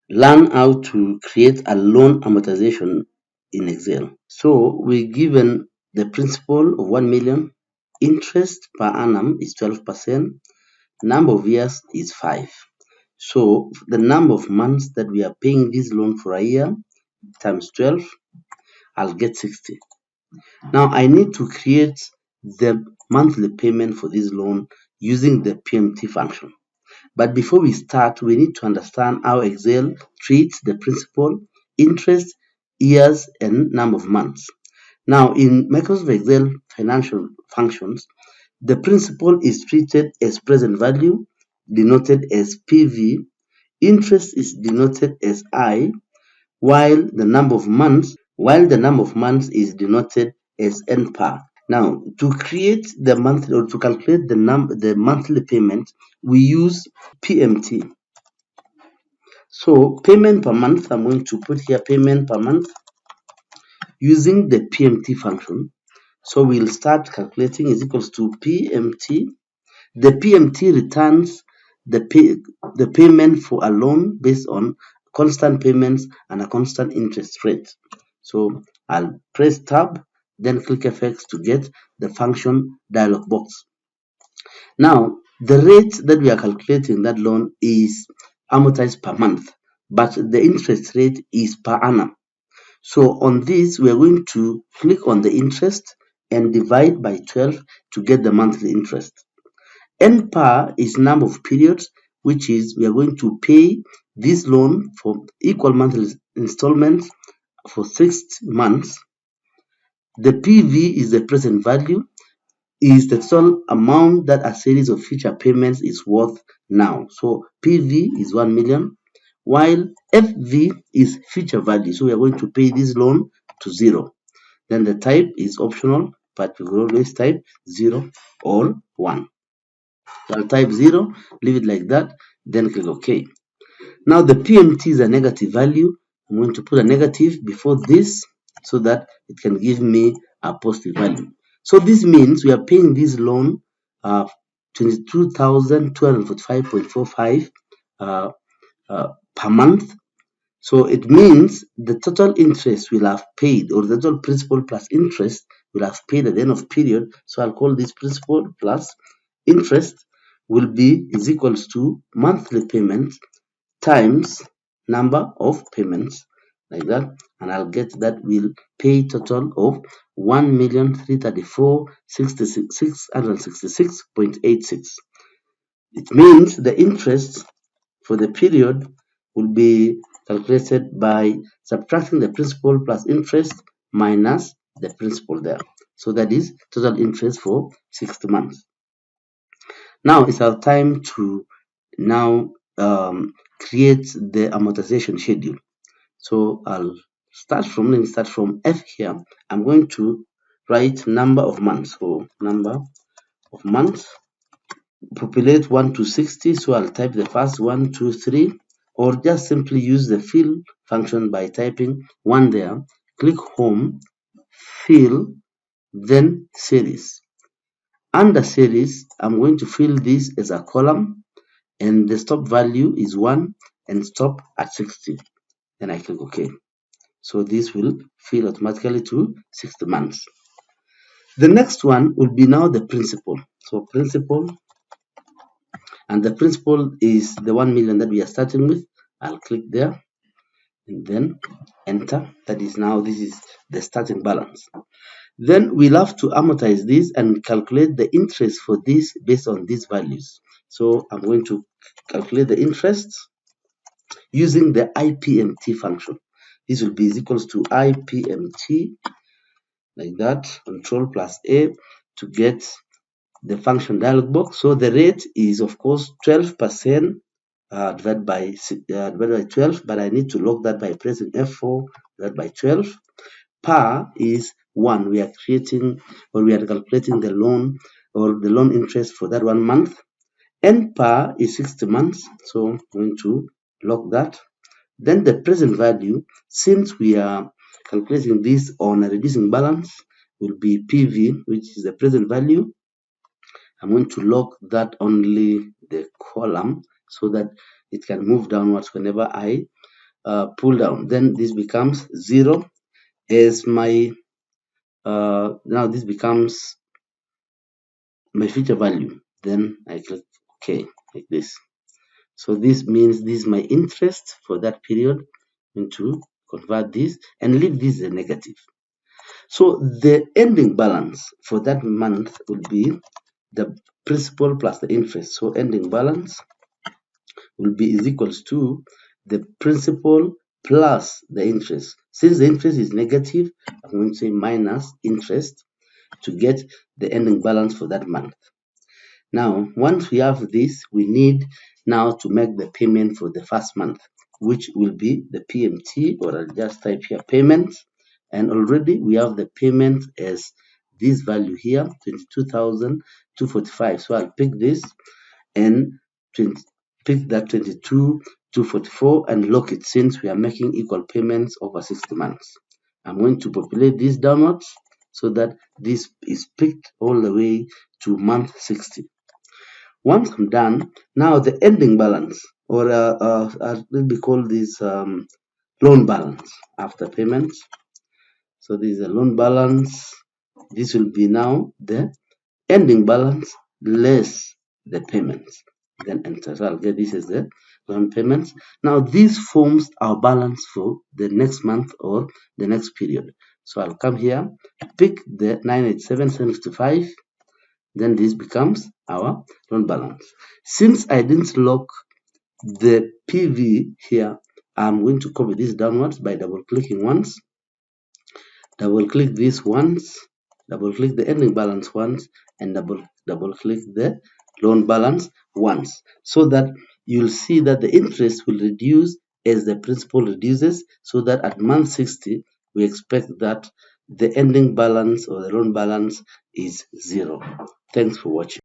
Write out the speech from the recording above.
learn how to create a loan amortization in Excel. So we're given the principal of 1 million, interest per annum is 12%, number of years is 5. So the number of months that we are paying this loan for a year times 12, I'll get 60. Now I need to create the monthly payment for this loan using the PMT function. But before we start, we need to understand how Excel treats the principal, interest, years, and number of months. Now, in Microsoft Excel financial functions, the principal is treated as present value, denoted as PV. Interest is denoted as I, while the number of months is denoted as NPER. Now, to create the monthly or to calculate the monthly payment, we use PMT. So payment per month, I'm going to put here payment per month using the PMT function. So we'll start calculating is equals to PMT. The PMT returns the payment for a loan based on constant payments and a constant interest rate. So I'll press tab, then click FX to get the function dialog box. Now, the rate that we are calculating that loan is amortized per month, but the interest rate is per annum. So on this, we are going to click on the interest and divide by 12 to get the monthly interest. NPER is number of periods, which is we are going to pay this loan for equal monthly installments for 6 months. The PV is the present value, is the total amount that a series of future payments is worth now. So PV is 1 million, while FV is future value. So we are going to pay this loan to 0. Then the type is optional, but we will always type 0 or 1. So I'll type 0, leave it like that, then click OK. Now the PMT is a negative value. I'm going to put a negative before this so that it can give me a positive value. So this means we are paying this loan 22,245.45 per month. So it means the total interest we'll have paid, or the total principal plus interest we'll have paid at the end of period. So I'll call this principal plus interest will be is equals to monthly payments times number of payments, like that, and I'll get that we'll pay total of 1,334,666.86. It means the interest for the period will be calculated by subtracting the principal plus interest minus the principal there. So that is total interest for 60 months. Now it's our time to now create the amortization schedule. So I'll start from F here. I'm going to write number of months. So number of months, populate 1 to 60. So I'll type the first 1, 2, 3, or just simply use the fill function by typing 1 there. Click home, fill, then series. Under series, I'm going to fill this as a column, and the stop value is 1 and stop at 60. Then I click OK. So this will fill automatically to 60 months. The next one will be now the principal. So principal, and the principal is the 1 million that we are starting with. I'll click there and then enter. That is now, this is the starting balance. Then we'll have to amortize this and calculate the interest for this based on these values. So I'm going to calculate the interest using the IPMT function. This will be equals to IPMT, like that, control plus A to get the function dialog box. So the rate is of course 12% divided by 12, but I need to log that by pressing F4 divided by 12. PER is 1. We are creating, or we are calculating the loan or the loan interest for that 1 month. NPER is 60 months, so I'm going to log that. Then the present value, since we are calculating this on a reducing balance, will be PV, which is the present value. I'm going to log that only the column so that it can move downwards whenever I pull down, then this becomes 0 as my now this becomes my future value. Then I click OK like this. So this means this is my interest for that period. I'm going to convert this and leave this as a negative. So the ending balance for that month will be the principal plus the interest. So ending balance will be is equals to the principal plus the interest. Since the interest is negative, I'm going to say minus interest to get the ending balance for that month. Now, once we have this, we need now to make the payment for the first month, which will be the PMT, or I'll just type here payments. And already we have the payment as this value here, 22,245. So I'll pick this and pick that 22,244 and lock it, since we are making equal payments over 60 months. I'm going to populate this downwards so that this is picked all the way to month 60. Once I'm done, now the ending balance, or let me call this loan balance after payments. So this is a loan balance. This will be now the ending balance less the payments. Then enter. So I'll get this as the loan payments. Now this forms our balance for the next month or the next period. So I'll come here, pick the 987,755. Then this becomes our loan balance. Since I didn't lock the PV here, I'm going to copy this downwards by double clicking once, double click this once, double click the ending balance once, and double click the loan balance once, so that you'll see that the interest will reduce as the principal reduces, so that at month 60 we expect that the ending balance or the loan balance is 0. Thanks for watching.